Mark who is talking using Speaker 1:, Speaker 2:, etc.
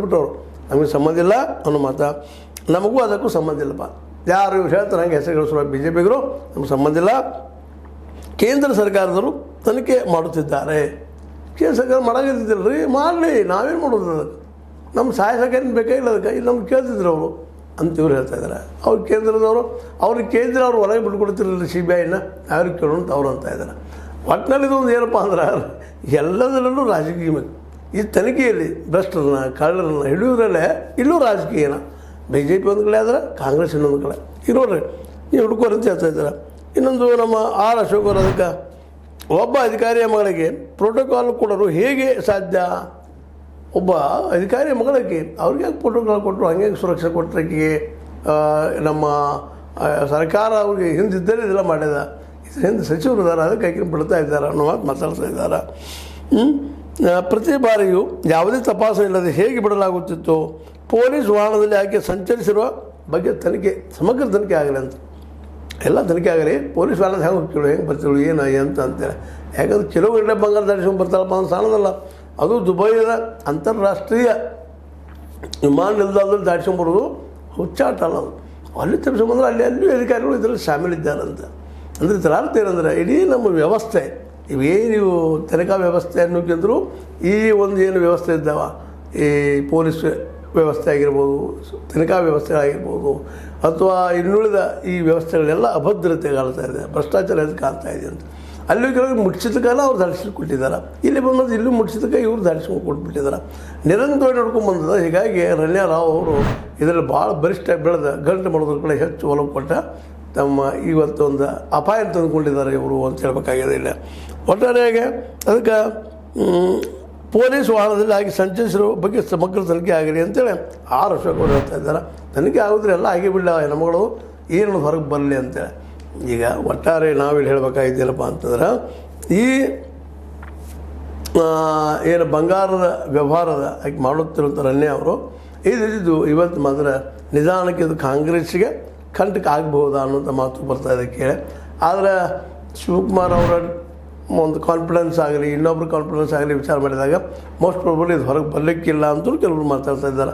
Speaker 1: ಬಿಟ್ಟವರು ನಮಗೆ ಸಂಬಂಧ ಇಲ್ಲ ಅನ್ನೋ ಮಾತು. ನಮಗೂ ಅದಕ್ಕೂ ಸಂಬಂಧ ಇಲ್ಲಪ್ಪ. ಯಾರು ಹೇಳ್ತಾರೆ ಹಂಗೆ ಹೆಸರುಗಳಿಸುವ ಬಿ ಜೆ ಪಿಗರು ನಮ್ಗೆ ಸಂಬಂಧ ಇಲ್ಲ. ಕೇಂದ್ರ ಸರ್ಕಾರದವರು ತನಿಖೆ ಮಾಡುತ್ತಿದ್ದಾರೆ. ಕೇಂದ್ರ ಸರ್ಕಾರ ಮಾಡಾಕತ್ತಿದ್ದಿಲ್ಲ ರೀ, ಮಾಡಲಿ, ನಾವೇನು ಮಾಡೋದು ಅದಕ್ಕೆ, ನಮ್ಮ ಸಹಾಯ ಸಹಕಾರ ಬೇಕಾಗಿಲ್ಲ ಅದಕ್ಕೆ, ಇಲ್ಲಿ ನಮ್ಗೆ ಕೇಳ್ತಿದ್ರು ಅವರು ಅಂತ ಇವ್ರು ಹೇಳ್ತಾ ಇದ್ದಾರೆ. ಅವ್ರು ಕೇಂದ್ರದವರು, ಅವ್ರಿಗೆ ಕೇಂದ್ರ ಅವ್ರು ಒಳಗೆ ಬಿಟ್ಕೊಡ್ತಿರಲಿಲ್ಲ CBIನ, ಅವ್ರಿಗೆ ಕೇಳೋಣ ಅಂತ ಅವ್ರು ಅಂತ ಇದ್ದಾರೆ. ಒಟ್ಟಿನಲ್ಲಿ ಇದೊಂದು ಏನಪ್ಪ ಅಂದ್ರೆ ಎಲ್ಲದರಲ್ಲೂ ರಾಜಕೀಯ. ಈ ತನಿಖೆಯಲ್ಲಿ ಭ್ರಷ್ಟರನ್ನ ಕಳ್ಳರನ್ನ ಹಿಡಿಯೋದ್ರಲ್ಲೇ ಇಲ್ಲೂ ರಾಜಕೀಯನ. BJP ಒಂದು ಕಡೆ ಆದರೆ ಕಾಂಗ್ರೆಸ್ ಇನ್ನೊಂದು ಕಡೆ. ಈಗ ನೋಡ್ರಿ, ನೀವು ಹುಡುಕೋರು ಅಂತ ಹೇಳ್ತಾ ಇದ್ದಾರೆ. ಇನ್ನೊಂದು ನಮ್ಮ R. ಅಶೋಕ್ ಅವರು ಅದಕ್ಕೆ ಒಬ್ಬ ಅಧಿಕಾರಿಯ ಮಗಳಿಗೆ ಪ್ರೋಟೋಕಾಲ್ ಕೊಡೋರು ಹೇಗೆ ಸಾಧ್ಯ? ಒಬ್ಬ ಅಧಿಕಾರಿಯ ಮಗಳಿಗೆ ಅವ್ರಿಗೆ ಯಾಕೆ ಪ್ರೋಟೋಕಾಲ್ ಕೊಟ್ಟರು, ಹಂಗೆ ಸುರಕ್ಷೆ ಕೊಟ್ಟರೆ ನಮ್ಮ ಸರ್ಕಾರ ಅವ್ರಿಗೆ ಹಿಂದಿದ್ದರೆ ಇದೆಲ್ಲ ಮಾಡ್ಯದ, ಇದ್ರ ಹಿಂದೆ ಸಚಿವರು ಇದ್ದಾರೆ, ಅದಕ್ಕೆ ಆಕೆ ಬಿಡ್ತಾ ಇದ್ದಾರೆ ಅನ್ನೋ ಮಾತು ಮಾತಾಡ್ತಾ ಇದ್ದಾರೆ. ಪ್ರತಿ ಬಾರಿಯೂ ಯಾವುದೇ ತಪಾಸಣೆ ಇಲ್ಲದೆ ಹೇಗೆ ಬಿಡಲಾಗುತ್ತಿತ್ತು? ಪೊಲೀಸ್ ವಾಹನದಲ್ಲಿ ಆಕೆ ಸಂಚರಿಸಿರುವ ಬಗ್ಗೆ ತನಿಖೆ, ಸಮಗ್ರ ತನಿಖೆ ಆಗಲಿ ಅಂತ. ಎಲ್ಲ ತನಿಖೆ ಆಗಲಿ, ಪೊಲೀಸ್ ವಾಹನದ ಹೆಂಗೆ ಹೋಗ್ತಿಳು, ಹೆಂಗೆ ಬರ್ತಿಳು, ಏನು ಅಂತ ಅಂತೇಳಿ. ಯಾಕಂದ್ರೆ ಕಿಲೋಮೀಟರ್ ಬಂಗಾರ ದಾಟಿಸ್ಕೊಂಡು ಬರ್ತಾರಪ್ಪ ಅಂತ ಸಾಣದಲ್ಲ. ಅದು ದುಬೈದ ಅಂತಾರಾಷ್ಟ್ರೀಯ ವಿಮಾನ ನಿಲ್ದಾಣದಲ್ಲಿ ದಾಟಿಸ್ಕೊಂಬರೋದು ಹುಚ್ಚಾಟ ಅಲ್ಲ. ಅದು ಅಲ್ಲಿ ತಪ್ಪಿಸ್ಕೊಂಬಂದ್ರೆ ಅಲ್ಲಿ ಅಧಿಕಾರಿಗಳು ಇದರಲ್ಲಿ ಶಾಮೀಲಿದ್ದಾರಂತ. ಅಂದರೆ ಇದರ ಅರ್ಥ ಏನಂದರೆ ಇಡೀ ನಮ್ಮ ವ್ಯವಸ್ಥೆ, ಇವೇನು ತನಿಖಾ ವ್ಯವಸ್ಥೆ ಅನ್ನೋಕ್ಕಿಂತಲೂ ಈ ಒಂದು ಏನು ವ್ಯವಸ್ಥೆ ಇದ್ದಾವ, ಈ ಪೊಲೀಸ್ ವ್ಯವಸ್ಥೆ ಆಗಿರ್ಬೋದು, ತನಿಖಾ ವ್ಯವಸ್ಥೆ ಆಗಿರ್ಬೋದು, ಅಥವಾ ಇನ್ನುಳಿದ ಈ ವ್ಯವಸ್ಥೆಗಳೆಲ್ಲ ಅಭದ್ರತೆ ಕಾಣ್ತಾ ಇದೆ, ಭ್ರಷ್ಟಾಚಾರ ಅದು ಕಾಣ್ತಾ ಇದೆ ಅಂತ. ಅಲ್ಲಿ ಕೆಲವು ಮುಟ್ಸಿದಕ್ಕೆಲ್ಲ ಅವ್ರು ದಾಟಿಸ್ಕೊಂಡು ಕೊಟ್ಟಿದ್ದಾರೆ. ಇಲ್ಲಿ ಬಂದದ್ದು ಇಲ್ಲೂ ಮುಟ್ಸಿದಕ್ಕೆ ಇವ್ರು ದಾಟಿಸ್ಕೊಂಡು ಕೊಟ್ಬಿಟ್ಟಿದ್ದಾರೆ. ನಿರಂತರವಾಗಿ ನಡ್ಕೊಂಡು ಬಂದದ. ಹೀಗಾಗಿ ರಣ್ಯಾ ರಾವ್ ಅವರು ಇದರಲ್ಲಿ ಭಾಳ ಬಲಿಷ್ಠ ಬೆಳೆದ ಗಂಟು ಮಾಡೋದ್ರ ಕಡೆ ಹೆಚ್ಚು ಒಲವು ಕೊಟ್ಟ ತಮ್ಮ ಇವತ್ತೊಂದು ಅಪಾಯ ತಂದುಕೊಂಡಿದ್ದಾರೆ ಇವರು ಅಂತ ಹೇಳಬೇಕಾಗಿದೆ. ಇಲ್ಲ ಒಟ್ಟಾರೆಯಾಗಿ ಅದಕ್ಕೆ ಪೊಲೀಸ್ ವಾಹನದಲ್ಲಿ ಆಗಿ ಸಂಚರಿಸಿರೋ ಬಗ್ಗೆ ಸಮಗ್ರ ತನಿಖೆ ಆಗಲಿ ಅಂತೇಳಿ R. ಅಶೋಕ್ ಅವರು ಹೇಳ್ತಾ ಇದ್ದಾರೆ. ತನಿಖೆ ಆಗಿದ್ರೆ ಎಲ್ಲ ಆಗಿ ಬಿಡಲ ಹೆಣ್ಮಗಳು ಏನು ಹೊರಗೆ ಬರಲಿ ಅಂತೇಳಿ. ಈಗ ಒಟ್ಟಾರೆ ನಾವಿಲ್ಲಿ ಹೇಳಬೇಕಾಗಿದ್ದೇನಪ್ಪ ಅಂತಂದ್ರೆ ಈ ಏನು ಬಂಗಾರದ ವ್ಯವಹಾರದ ಆಕೆ ಮಾಡುತ್ತಿರುವಂಥ ರಣ್ಯಾ ಅವರು ಇದು ಇವತ್ತು ಮಾತ್ರ ನಿಧಾನಕ್ಕೆ ಇದು ಕಾಂಗ್ರೆಸ್ಸಿಗೆ ಕಂಟಕ ಆಗಬಹುದಾ ಅನ್ನೋಂಥ ಮಾತು ಬರ್ತಾ ಇದೆ ಕೇಳಿ. ಆದರೆ ಶಿವಕುಮಾರ್ ಅವರ ಒಂದು ಕಾನ್ಫಿಡೆನ್ಸ್ ಆಗಲಿ, ಇನ್ನೊಬ್ರು ಕಾನ್ಫಿಡೆನ್ಸ್ ಆಗಲಿ ವಿಚಾರ ಮಾಡಿದಾಗ ಮೋಸ್ಟ್ ಪ್ರಾಬಬ್ಲಿ ಇದು ಹೊರಗೆ ಬರಲಿಕ್ಕಿಲ್ಲ ಅಂತಲೂ ಕೆಲವರು ಮಾತಾಡ್ತಾ ಇದ್ದಾರೆ.